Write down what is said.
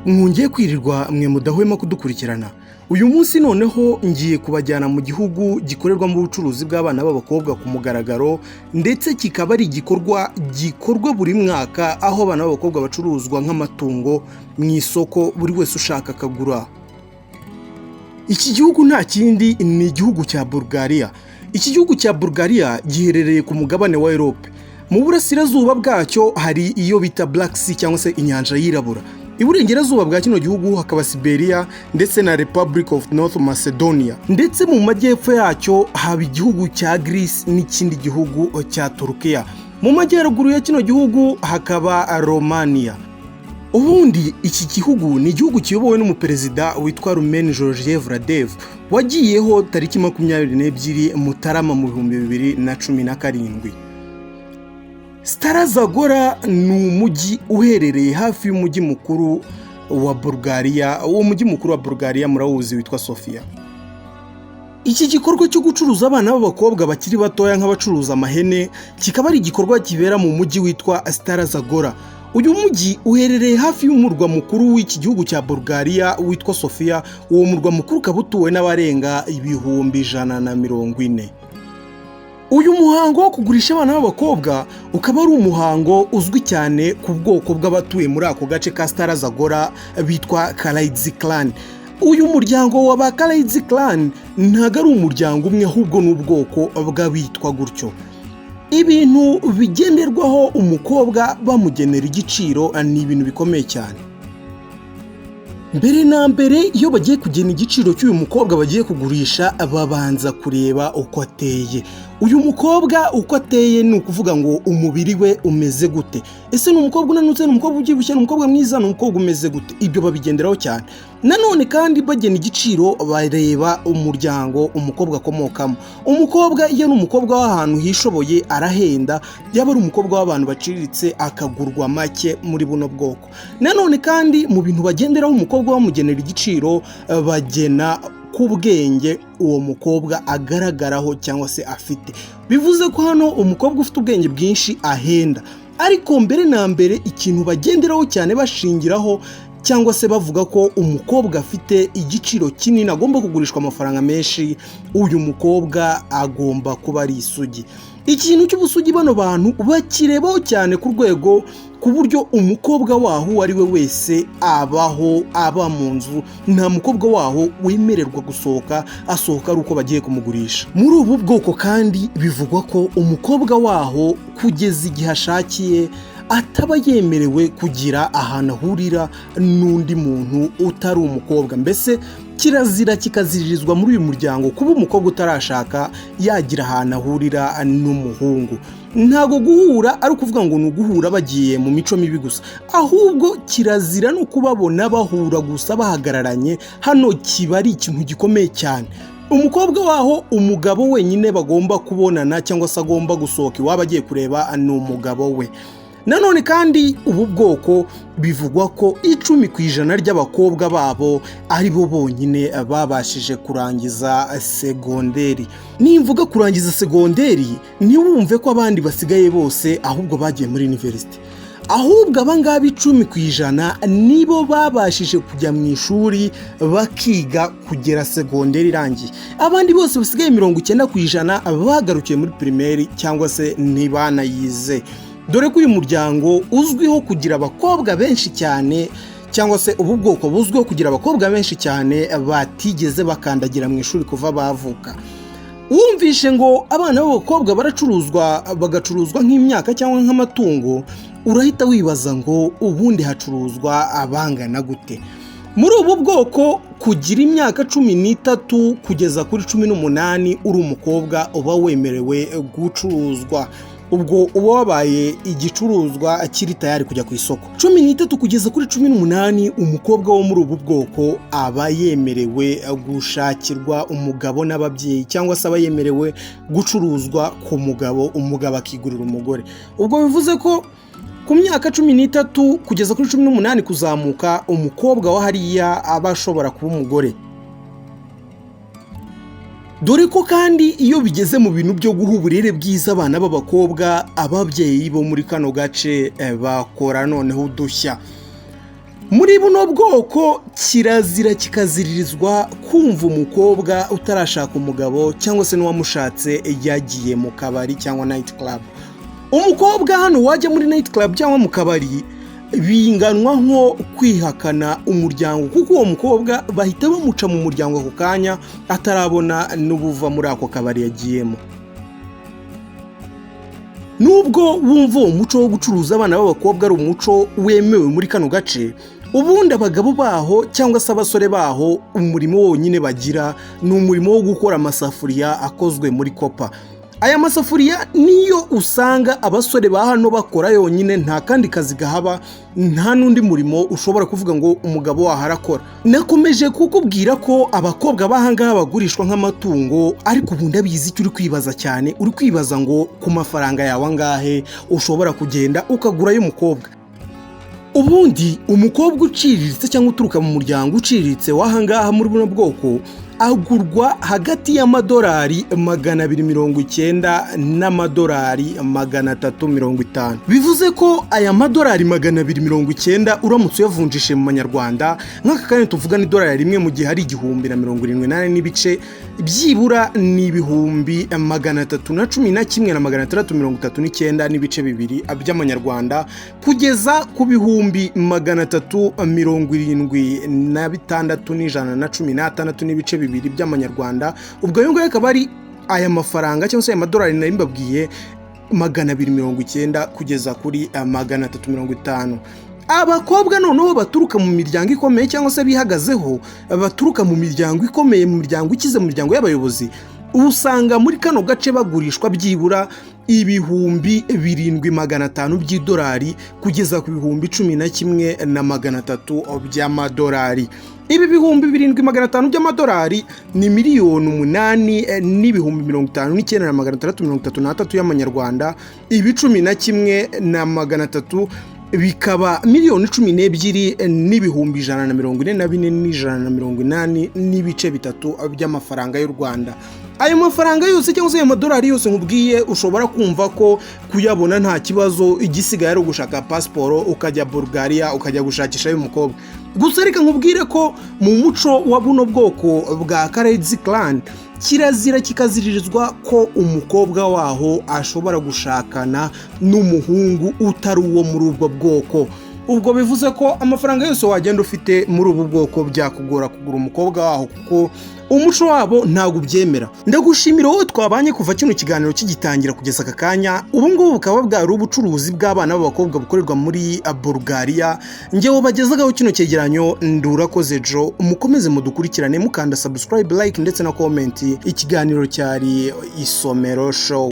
mwongeye kwirirwa mwe mudahwema kudukurikirana. Uyu munsi noneho ngiye kubajyana mu gihugu gikorerwamo ubucuruzi bw'abana b'abakobwa ku mugaragaro, ndetse kikaba ari gikorwa buri mwaka, aho abana b'abakobwa bacuruzwa nk'amatungo mu isoko buri wese ushaka akagura. Iki gihugu nta kindi ni igihugu cya Bulgaria. Iki gihugu cya Bulgaria giherereye ku mugabane wa Europe. Mu burasirazuba bwacyo hari iyo bita Black Sea cyangwa se inyanja yirabura. Iburengerazuba bwa kino gihugu hakaba Siberia ndetse na Republic of North Macedonia, ndetse mu majyepfo yacyo haba igihugu cya Greece n'ikindi gihugu cya Turkiya. Mu majyaruguru ya kino gihugu hakaba Romania. Ubundi iki gihugu ni igihugu kiyobowe n'umuperezida witwa Rumen Georgiev wagiyeho tariki 22 Mutarama mu 2017. Stara Zagora ni umujyi uherereye hafi y'umujyi mukuru wa Bulgaria. Uwo mujyi mukuru wa Bulgaria murawuzi witwa Sofia. Iki gikorwa cyo gucuruza abana b'abakobwa bakiri batoya nk'abacuruza amahene kikaba ari igikorwa kibera mu mujyi witwa Stara Zagora. Uyu mujyi uherereye hafi y'umurwa mukuru w'iki gihugu cya Bulgaria witwa Sofia. Uwo murwa mukuru kabutuwe n'abarenga 140. Uyu muhango wo kugurisha abana b'abakobwa ukaba ari umuhango uzwi cyane ku bwoko bw'abatuye muri ako gace ka Stara Zagora bitwa Karaidze clan. Uyu muryango wa ba Karaidze clan ntago ari umuryango umwe, ahubwo n'ubwoko bw'abitwa gutyo. Ibintu bigenderwaho umukobwa bamugenera igiciro ni ibintu bikomeye cyane. Mbere na mbere iyo bagiye kugena igiciro cy'uyu mukobwa bagiye kugurisha, babanza kureba uko ateye. Uyu mukobwa uko ateye ni ukuvuga ngo umubiri we umeze gute. Ese ni umukobwa unanutse, ni umukobwa ubyibushye, ni umukobwa mwiza, ni umukobwa umeze gute? Ibyo babigenderaho cyane. Nanone kandi bagena igiciro bareba umuryango umukobwa akomokamo. Umukobwa iyo ni umukobwa w'ahantu hishoboye arahenda, yaba ari umukobwa w'abantu baciriritse akagurwa make muri buno bwoko. Nanone kandi mu bintu bagenderaho umukobwa bamugenera igiciro, bagena ku bwenge uwo mukobwa agaragaraho cyangwa se afite. Bivuze ko hano umukobwa ufite ubwenge bwinshi ahenda. Ariko mbere na mbere ikintu bagenderaho cyane bashingiraho cyangwa se bavuga ko umukobwa afite igiciro kinini, agomba kugurishwa amafaranga menshi, uyu mukobwa agomba kuba ari isugi. Ikintu cy'ubusugi bano bantu bakirebaho cyane ku rwego ku buryo umukobwa waho ari we wese aba mu nzu, nta mukobwa waho wemererwa gusohoka, asohoka ari uko bagiye kumugurisha. Muri ubu bwoko kandi bivugwa ko umukobwa waho kugeza igihe ashakiye ataba yemerewe kugira ahantu ahurira n'undi muntu utari umukobwa. Mbese kirazira kikaziririzwa muri uyu muryango kuba umukobwa utarashaka yagira ahantu ahurira n'umuhungu. Ntago guhura ari ukuvuga ngo ni uguhura bagiye mu mico mibi gusa, ahubwo kirazira no kubabona bahura gusa bahagararanye. Hano kiba ari ikintu gikomeye cyane. Umukobwa waho umugabo wenyine bagomba kubonana cyangwa se agomba gusohoka iwabo agiye kureba ni umugabo we. Nanone kandi ubu bwoko bivugwa ko 10% ry'abakobwa babo ari bo bonyine babashije kurangiza segonderi. Nimvuga kurangiza segonderi ntiwumve ko abandi basigaye bose ahubwo bagiye muri university. Ahubwo abangaba 10% nibo babashije kujya mu ishuri bakiga kugera segonderi irangiye. Abandi bose basigaye 90% bagarukiye muri primaire cyangwa se ntibanayize. Dore ko uyu muryango uzwiho kugira abakobwa benshi cyane, cyangwa se ubu bwoko buzwiho kugira abakobwa benshi cyane batigeze bakandagira mu ishuri kuva bavuka. Wumvishe ngo abana b'abakobwa bagacuruzwa nk'imyaka cyangwa nk'amatungo, urahita wibaza ngo ubundi hacuruzwa abangana gute? Muri ubu bwoko kugira imyaka 13 kugeza kuri 18 uri umukobwa uba wemerewe gucuruzwa. Ubwo uba wabaye igicuruzwa kiri tayari kujya ku isoko. 13 kugeza kuri 18 umukobwa wo muri ubu bwoko aba yemerewe gushakirwa umugabo n'ababyeyi, cyangwa se aba yemerewe gucuruzwa ku mugabo, umugabo akigurira umugore. Ubwo bivuze ko ku myaka 13 kugeza kuri 18 kuzamuka umukobwa wa hariya aba ashobora kuba umugore. Dore ko kandi iyo bigeze mu bintu byo guha uburere bwiza abana b'abakobwa, ababyeyi bo muri kano gace bakora noneho udushya. Muri buno bwoko kirazira kikaziririzwa kumva umukobwa utarashaka umugabo cyangwa se n'uwamushatse yagiye mu kabari cyangwa night club. Umukobwa hano wajya muri night club cyangwa mu kabari binganwa nko kwihakana umuryango, kuko uwo mukobwa bahita bamuca mu muryango ako kanya atarabona n'ubuva muri ako kabari yagiyemo. Nubwo wumva umuco wo gucuruza abana b'abakobwa ari umuco wemewe muri kano gace, ubundi abagabo baho cyangwa se abasore baho umurimo wonyine bagira ni umurimo wo gukora amasafuriya akozwe muri kopa. Aya masafuriya niyo usanga abasore ba hano bakora yonyine, nta kandi kazi gahaba, nta n'undi murimo ushobora kuvuga ngo umugabo waharakora. Nakomeje kukubwira ko abakobwa bahangaha bagurishwa nk'amatungo, ariko ubundi abizi icyo uri kwibaza cyane, uri kwibaza ngo ku mafaranga yawe angahe ushobora kugenda ukagurayo umukobwa. Ubundi umukobwa uciriritse cyangwa uturuka mu muryango uciriritse wahangaha muri buno bwoko agurwa hagati y'amadolari 290 n'amadolari 350. Bivuze ko aya madolari 290 uramutse uyavunjishe mu manyarwanda nk'aka kanya tuvuga ni dolari rimwe mu gihe hari 178 n'ibice, byibura ni ibihumbi 311 n'ibice bibiri by'amanyarwanda kugeza ku bihumbi 376 n'ibice bibiri by'amanyarwanda. Ubwo yo akaba ari aya mafaranga cyangwa se aya madolari nari mbabwiye 290 kugeza kuri 350. Abakobwa noneho baturuka mu miryango ikomeye cyangwa se bihagazeho, baturuka mu miryango ikomeye, mu miryango ikize, mu miryango y'abayobozi, usanga muri kano gace bagurishwa byibura ibihumbi 7,500 by'idolari kugeza ku bihumbi 11,300 by'amadolari. Ibi bihumbi 7,500 by'amadolari ni miliyoni 8 n'ibihumbi 59,633 y'amanyarwanda. Ibi 11,300 bikaba miliyoni 12 n'ibihumbi 144,180 n'ibice bitatu by'amafaranga y'u Rwanda. Ayo mafaranga yose cyangwa se ayo madolari yose nkubwiye ushobora kumva ko kuyabona nta kibazo, igisigaye ari ugushaka pasiporo ukajya Bulgaria ukajya gushakisha uyu mukobwa. Gusa reka nkubwire ko mu muco wa buno bwoko bwa Karayidzi clan kirazira kikaziririzwa ko umukobwa waho ashobora gushakana n'umuhungu utari uwo muri ubwo bwoko. Ubwo bivuze ko amafaranga yose wagenda ufite muri ubu bwoko byakugora kugura umukobwa waho, kuko umuco wabo ntabwo ubyemera. Ndagushimira wowe twabanye kuva kino kiganiro kigitangira kugeza aka kanya. Ubu ngubu bukaba bwari ubucuruzi bw'abana b'abakobwa bukorerwa muri Bulgaria. Njyewe bagezagaho kino cyegeranyo ndurakoze Jo. Mukomeze mudukurikirane mukanda subscribe, like ndetse na comment. Ikiganiro cyari Isomero Show.